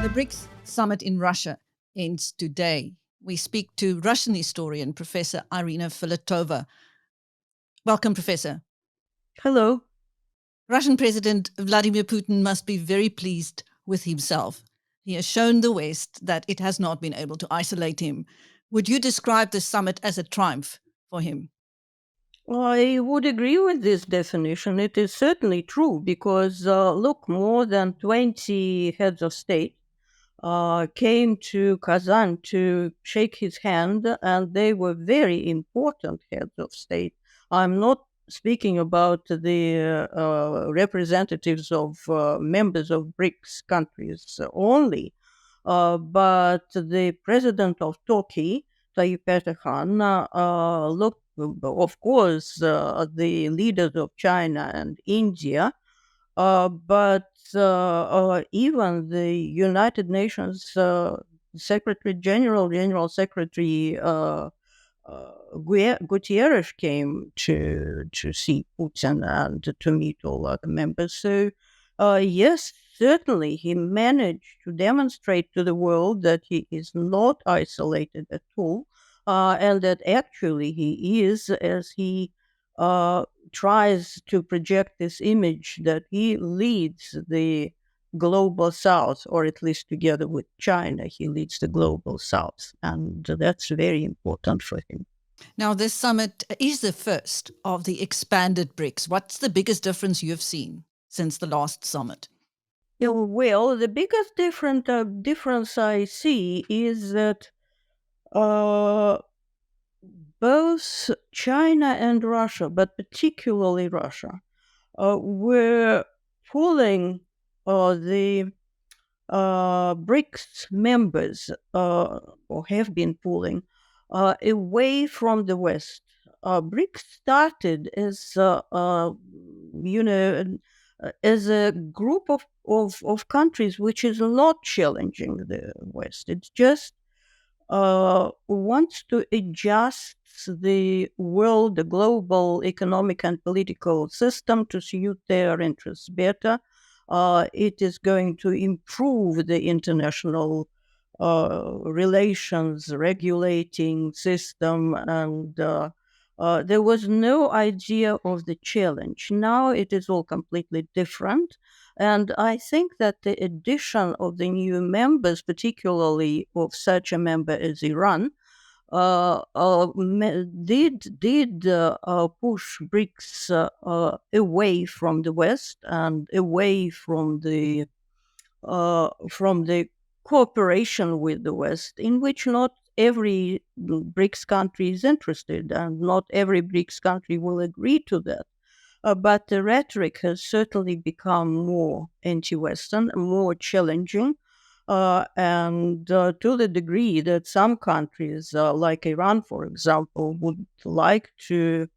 The BRICS Summit in Russia ends today. We speak to Russian historian Professor Irina Filatova. Welcome, Professor. Hello. Russian President Vladimir Putin must be very pleased with himself. He has shown the West that it has not been able to isolate him. Would you describe the summit as a triumph for him? I would agree with this definition. It is certainly true because, look, more than 20 heads of state came to Kazan to shake his hand, and they were very important heads of state. I'm not speaking about the representatives of members of BRICS countries only, but the president of Turkey, Tayyip Erdogan, look, of course, the leaders of China and India, but even the United Nations Secretary General, General Secretary Guterres came to see Putin and to meet all other members. So, yes, certainly he managed to demonstrate to the world that he is not isolated at all, and that actually he is, as he tries to project this image that he leads the global south, or at least together with China, he leads the global south. And that's very important for him. Now, this summit is the first of the expanded BRICS. What's the biggest difference you've seen since the last summit? Yeah, well, the biggest difference I see is that both China and Russia, but particularly Russia, were pulling the BRICS members, or have been pulling, away from the West. BRICS started as, as a group of countries which is not challenging the West. It just wants to adjust the world, the global economic and political system to suit their interests better. It is going to improve the international relations regulating system, and there was no idea of the challenge. Now it is all completely different. And I think that the addition of the new members, particularly of such a member as Iran, did push BRICS away from the West and away from the cooperation with the West, in which not every BRICS country is interested, and not every BRICS country will agree to that. But the rhetoric has certainly become more anti-Western, more challenging, and to the degree that some countries, like Iran, for example, would like to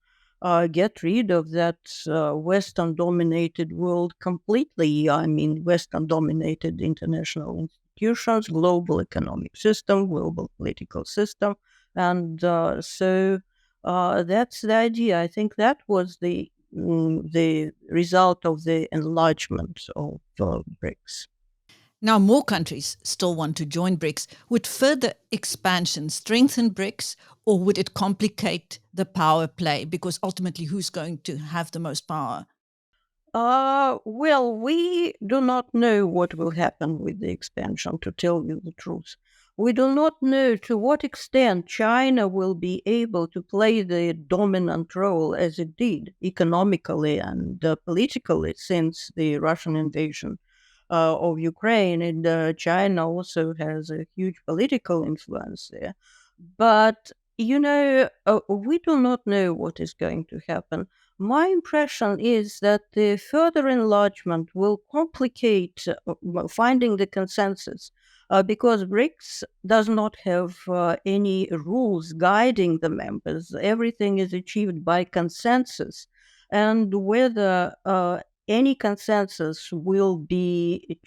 get rid of that Western-dominated world completely. I mean, Western-dominated international institutions, global economic system, global political system, and so that's the idea. I think that was the result of the enlargement of BRICS. Now, more countries still want to join BRICS. Would further expansion strengthen BRICS, or would it complicate the power play? Because ultimately, who's going to have the most power? Well, we do not know what will happen with the expansion, to tell you the truth. We do not know to what extent China will be able to play the dominant role as it did economically and politically since the Russian invasion of Ukraine. And China also has a huge political influence there. But, we do not know what is going to happen. My impression is that the further enlargement will complicate finding the consensus, because BRICS does not have any rules guiding the members. Everything is achieved by consensus. And whether any consensus will be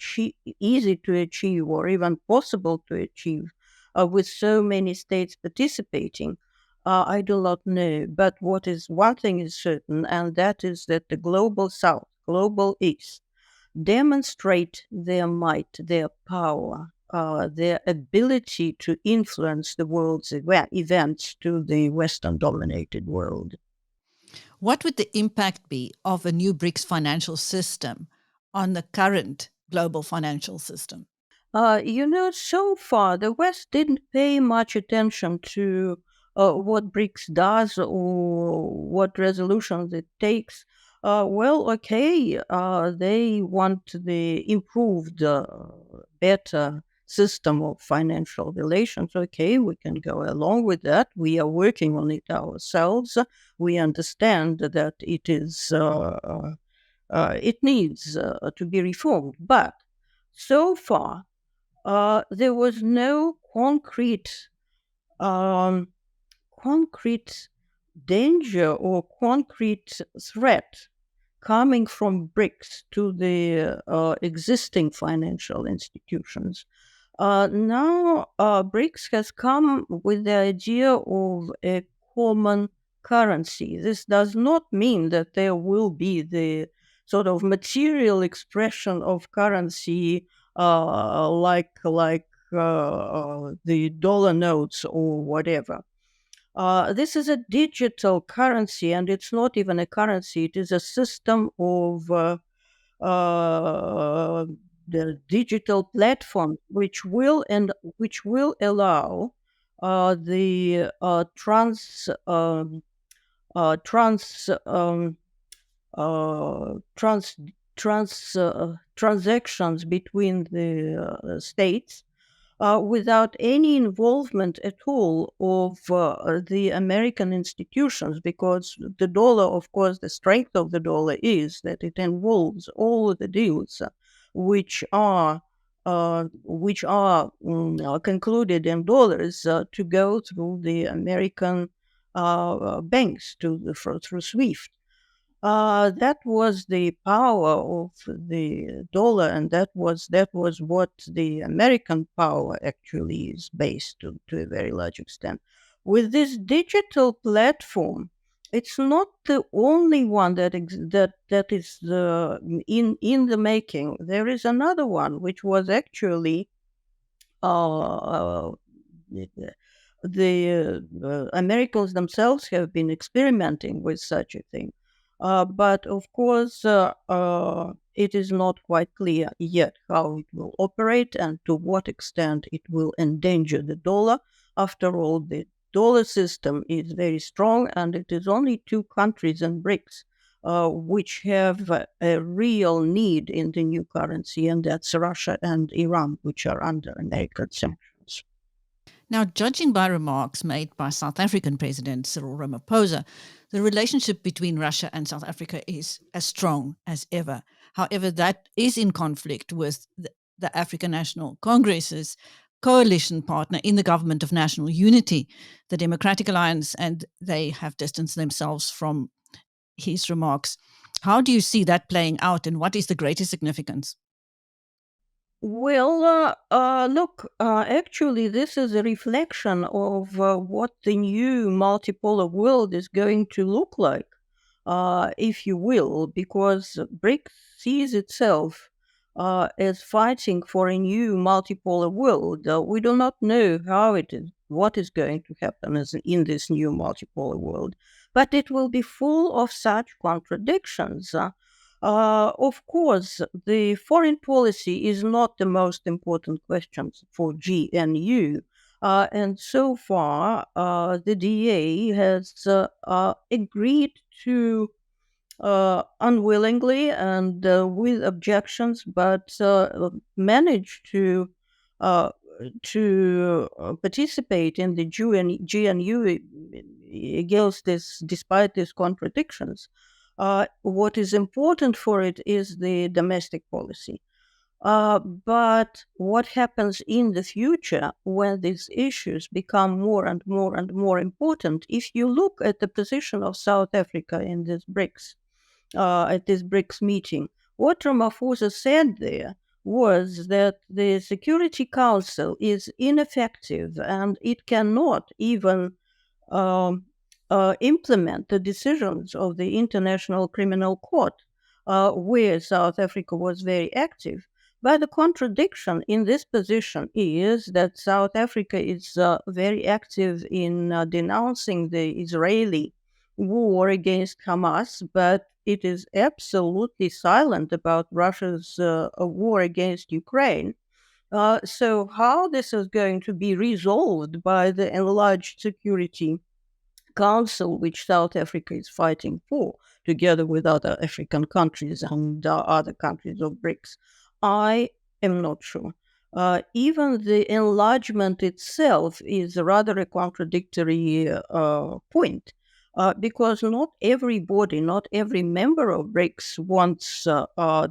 easy to achieve or even possible to achieve with so many states participating, I do not know. But one thing is certain, and that is that the global South, global East, demonstrate their might, their power their ability to influence the world's events to the Western dominated world. What would the impact be of a new BRICS financial system on the current global financial system? So far, the West didn't pay much attention to what BRICS does or what resolutions it takes. They want the improved, better system of financial relations. Okay, we can go along with that. We are working on it ourselves. We understand that it needs to be reformed. But so far, there was no um, concrete danger or concrete threat coming from BRICS to the existing financial institutions. Now, BRICS has come with the idea of a common currency. This does not mean that there will be the sort of material expression of currency like the dollar notes or whatever. This is a digital currency, and it's not even a currency. It is a system of uh, the digital platform, which will allow the trans trans transactions between the states without any involvement at all of the American institutions, because the dollar, of course, the strength of the dollar is that it involves all the deals which are concluded in dollars to go through the American banks through SWIFT. That was the power of the dollar, and that was what the American power actually is based to a very large extent. With this digital platform, it's not the only one that is in the making. There is another one which was actually uh, the Americans themselves have been experimenting with such a thing. But of course, it is not quite clear yet how it will operate and to what extent it will endanger the dollar. After all, the dollar system is very strong, and it is only two countries in BRICS which have a real need in the new currency, and that's Russia and Iran, which are under American sanctions. Now, judging by remarks made by South African President Cyril Ramaphosa, the relationship between Russia and South Africa is as strong as ever. However, that is in conflict with the African National Congress's coalition partner in the Government of National Unity, the Democratic Alliance, and they have distanced themselves from his remarks. How do you see that playing out, and what is the greatest significance? Actually, this is a reflection of what the new multipolar world is going to look like, if you will, because BRICS sees itself as fighting for a new multipolar world. We do not know what is going to happen in this new multipolar world, but it will be full of such contradictions. Of course, the foreign policy is not the most important question for GNU. And so far, the DA has agreed to unwillingly and with objections, but managed to participate in the GNU despite these contradictions. What is important for it is the domestic policy. But what happens in the future when these issues become more and more and more important? If you look at the position of South Africa in this BRICS, at this BRICS meeting, what Ramaphosa said there was that the Security Council is ineffective and it cannot even um, implement the decisions of the International Criminal Court, where South Africa was very active. But the contradiction in this position is that South Africa is very active in denouncing the Israeli war against Hamas, but it is absolutely silent about Russia's war against Ukraine. So, how this is going to be resolved by the enlarged security council, which South Africa is fighting for, together with other African countries and other countries of BRICS, I am not sure. Even the enlargement itself is rather a contradictory point. Because not everybody, not every member of BRICS wants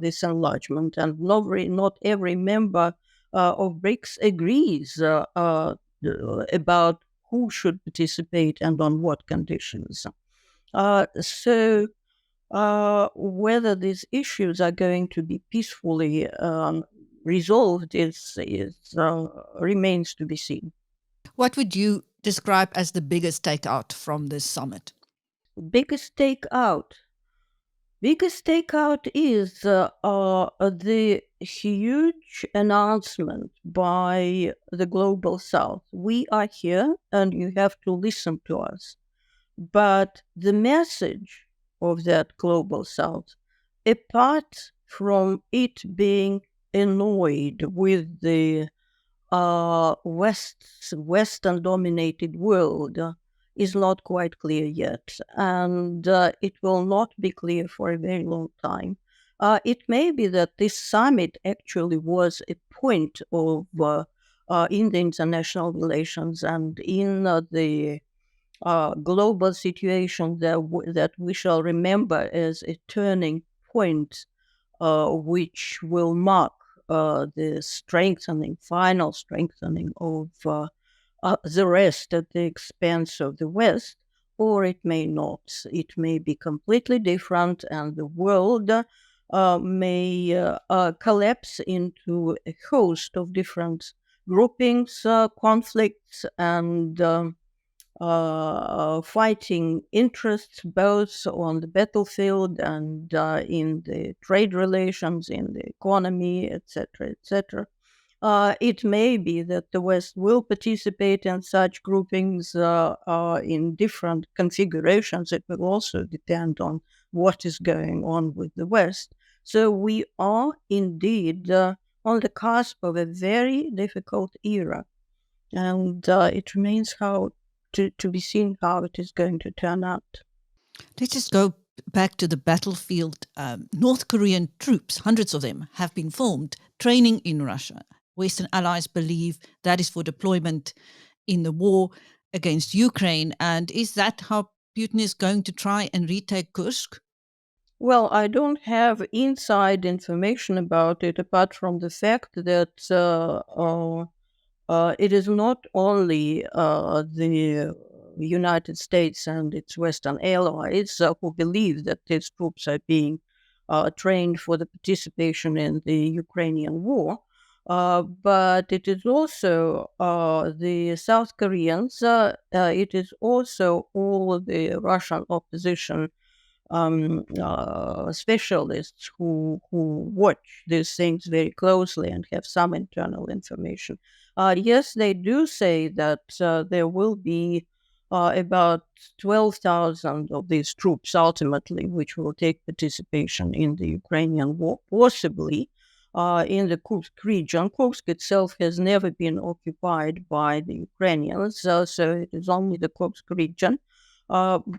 this enlargement, and not every member of BRICS agrees about who should participate and on what conditions. So, whether these issues are going to be peacefully resolved remains to be seen. What would you describe as the biggest takeout from this summit? Biggest takeout. Biggest takeout is the huge announcement by the Global South. We are here and you have to listen to us. But the message of that Global South, apart from it being annoyed with the Western dominated world, is not quite clear yet. And it will not be clear for a very long time. It may be that this summit actually was a point of in the international relations and in the global situation that we shall remember as a turning point, which will mark the final strengthening of the rest at the expense of the West, or it may not. It may be completely different, and the world may collapse into a host of different groupings, conflicts, and fighting interests both on the battlefield and in the trade relations, in the economy, etc., etc. It may be that the West will participate in such groupings in different configurations. It will also depend on what is going on with the West. So we are indeed on the cusp of a very difficult era, and it remains to be seen how it is going to turn out. Let's just go back to the battlefield. North Korean troops, hundreds of them, have been formed, training in Russia. Western allies believe that is for deployment in the war against Ukraine. And is that how Putin is going to try and retake Kursk? Well, I don't have inside information about it apart from the fact that it is not only the United States and its Western allies who believe that these troops are being trained for the participation in the Ukrainian war, but it is also the South Koreans, it is also all the Russian opposition specialists who watch these things very closely and have some internal information. Yes, they do say that there will be about 12,000 of these troops ultimately, which will take participation in the Ukrainian war, possibly in the Kursk region. Kursk itself has never been occupied by the Ukrainians, so it is only the Kursk region.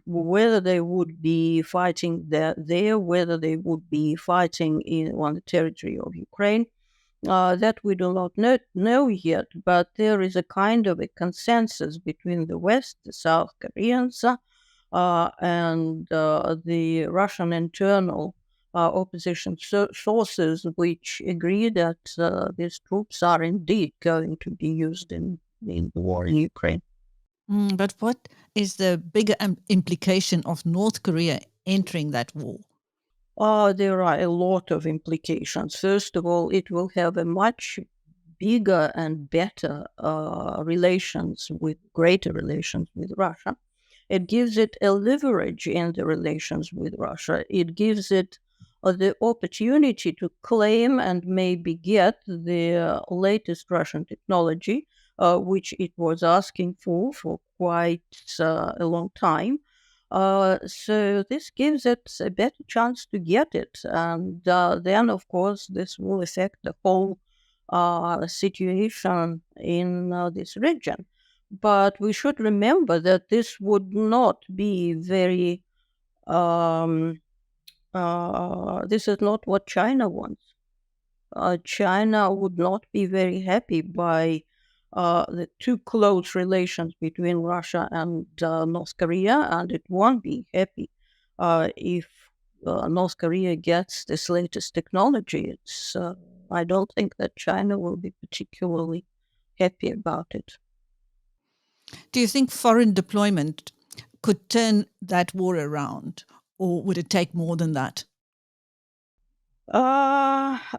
Whether they would be fighting there, whether they would be fighting on the territory of Ukraine, that we do not know yet. But there is a kind of a consensus between the West, the South Koreans, and the Russian internal opposition sources, which agree that these troops are indeed going to be used in the war in Ukraine. But what is the bigger implication of North Korea entering that war? There are a lot of implications. First of all, it will have a much bigger and better greater relations with Russia. It gives it a leverage in the relations with Russia. It gives it the opportunity to claim and maybe get the latest Russian technology, which it was asking for quite a long time. So this gives it a better chance to get it. And then, of course, this will affect the whole situation in this region. But we should remember that this would not be very, this is not what China wants. China would not be very happy by the too close relations between Russia and North Korea, and it won't be happy if North Korea gets this latest technology. I don't think that China will be particularly happy about it. Do you think foreign deployment could turn that war around, or would it take more than that?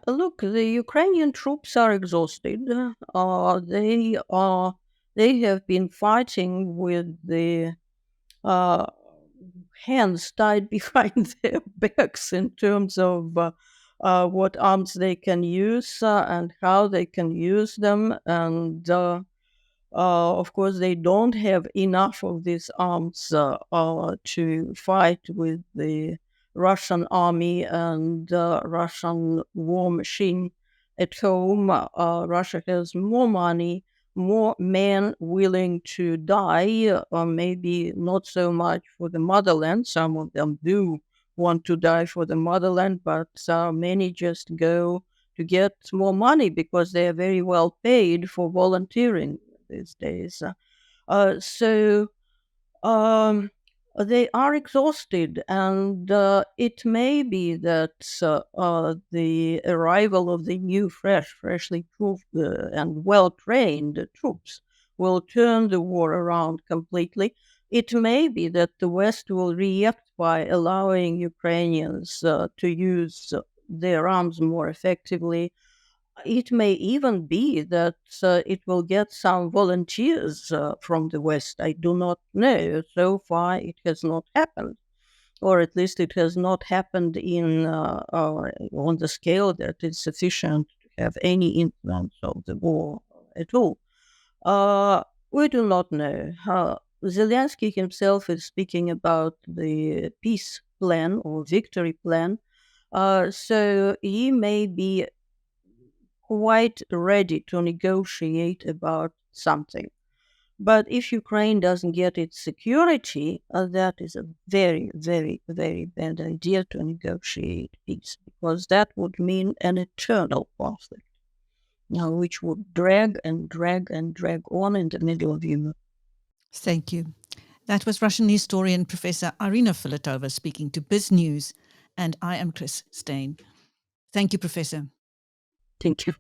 Look, the Ukrainian troops are exhausted. They have been fighting with the uh, hands tied behind their backs in terms of what arms they can use and how they can use them. And of course, they don't have enough of these arms to fight with the Russian army and Russian war machine at home. Russia has more money, more men willing to die, maybe not so much for the motherland. Some of them do want to die for the motherland, but many just go to get more money because they are very well paid for volunteering these days. So um, they are exhausted, and it may be that the arrival of the new, freshly proved and well trained troops will turn the war around completely. It may be that the West will react by allowing Ukrainians to use their arms more effectively. It may even be that it will get some volunteers from the West. I do not know. So far, it has not happened, or at least it has not happened in on the scale that is sufficient to have any influence of the war at all. We do not know. Zelensky himself is speaking about the peace plan or victory plan. So he may be quite ready to negotiate about something. But if Ukraine doesn't get its security, that is a very, very, very bad idea to negotiate peace, because that would mean an eternal conflict, which would drag and drag and drag on in the middle of Europe. Thank you. That was Russian historian Professor Irina Filatova speaking to BizNews, and I am Chris Stein. Thank you, Professor. Thank you.